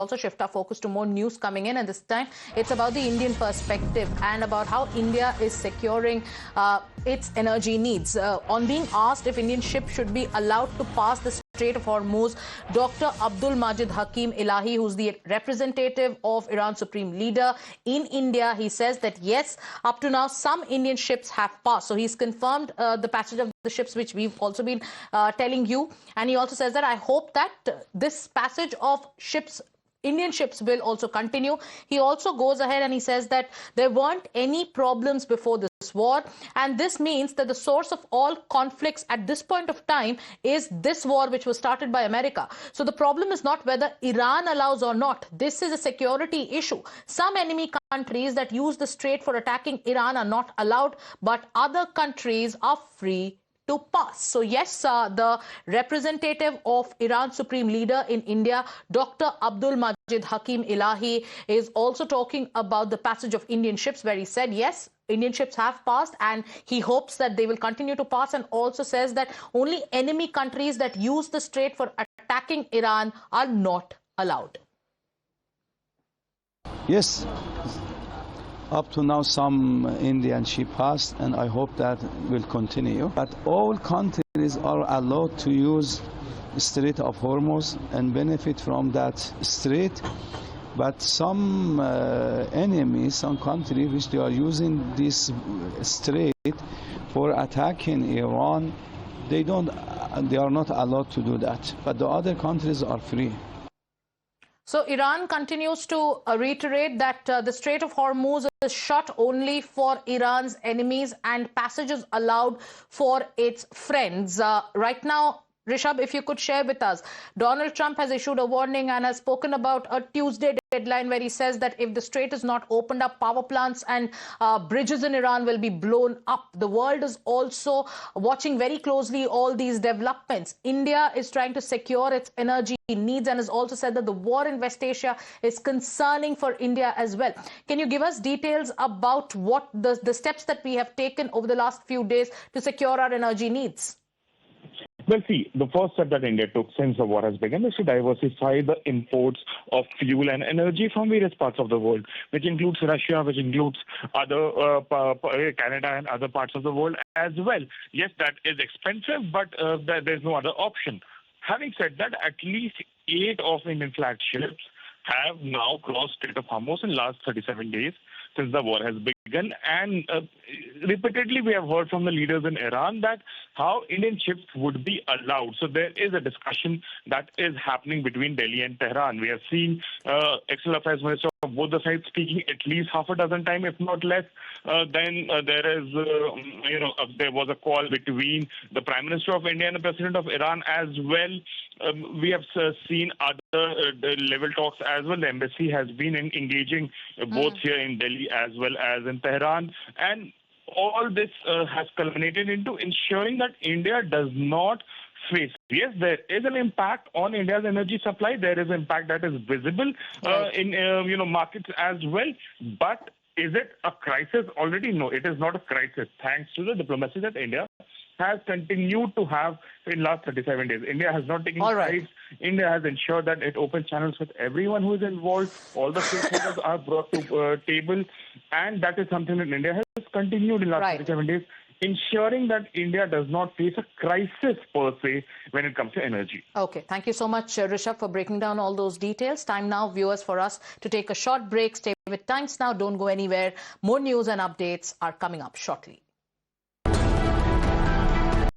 also shift our focus to more news coming in, and this time it's about the Indian perspective and about how India is securing its energy needs. On being asked if Indian ships should be allowed to pass the Strait of Hormuz, Dr. Abdul Majid Hakeem Ilahi, who's the representative of Iran's supreme leader in India, he says that yes, up to now some Indian ships have passed. So he's confirmed the passage of the ships, which we've also been telling you, and he also says that I hope that this passage of ships, Indian ships, will also continue. He also goes ahead and he says that there weren't any problems before this war, and this means that the source of all conflicts at this point of time is this war, which was started by America. So the problem is not whether Iran allows or not. This is a security issue. Some enemy countries that use the strait for attacking Iran are not allowed, but other countries are free to pass. So yes, the representative of Iran's supreme leader in India, Dr. Abdul Majid Hakeem Ilahi, is also talking about the passage of Indian ships, where he said yes, Indian ships have passed and he hopes that they will continue to pass, and also says that only enemy countries that use the strait for attacking Iran are not allowed. Yes. Up to now, some Indian ship passed, and I hope that will continue. But all countries are allowed to use the Strait of Hormuz and benefit from that strait. But some enemies, some countries, which they are using this strait for attacking Iran, they are not allowed to do that. But the other countries are free. So Iran continues to reiterate that the Strait of Hormuz is shut only for Iran's enemies and passages allowed for its friends. Right now, Rishabh, if you could share with us, Donald Trump has issued a warning and has spoken about a Tuesday deadline where he says that if the strait is not opened up, power plants and bridges in Iran will be blown up. The world is also watching very closely all these developments. India is trying to secure its energy needs and has also said that the war in West Asia is concerning for India as well. Can you give us details about what the steps that we have taken over the last few days to secure our energy needs? Well, see, the first step that India took since the war has begun is to diversify the imports of fuel and energy from various parts of the world, which includes Russia, which includes other Canada and other parts of the world as well. Yes, that is expensive, but there's no other option. Having said that, at least 8 of Indian flagged ships have now crossed Strait of Hormuz in the last 37 days since the war has begun. And repeatedly we have heard from the leaders in Iran that how Indian ships would be allowed. So there is a discussion that is happening between Delhi and Tehran. We have seen External Affairs Minister of both the sides speaking at least half a dozen times, if not less. Then there was a call between the Prime Minister of India and the President of Iran as well. We have seen other level talks as well. The embassy has been engaging both here in Delhi as well as in Tehran. And all this has culminated into ensuring that India does not face. Yes, there is an impact on India's energy supply. There is an impact that is visible in markets as well. But is it a crisis already? No, it is not a crisis. Thanks to the diplomacy that India has continued to have in last 37 days. India has not taken sides. India has ensured that it opens channels with everyone who is involved. All the stakeholders are brought to table, and that is something that India has continued in last 37 days, ensuring that India does not face a crisis per se when it comes to energy. Okay, thank you so much, Rishabh, for breaking down all those details. Time now, viewers, for us to take a short break. Stay with Times Now. Don't go anywhere. More news and updates are coming up shortly.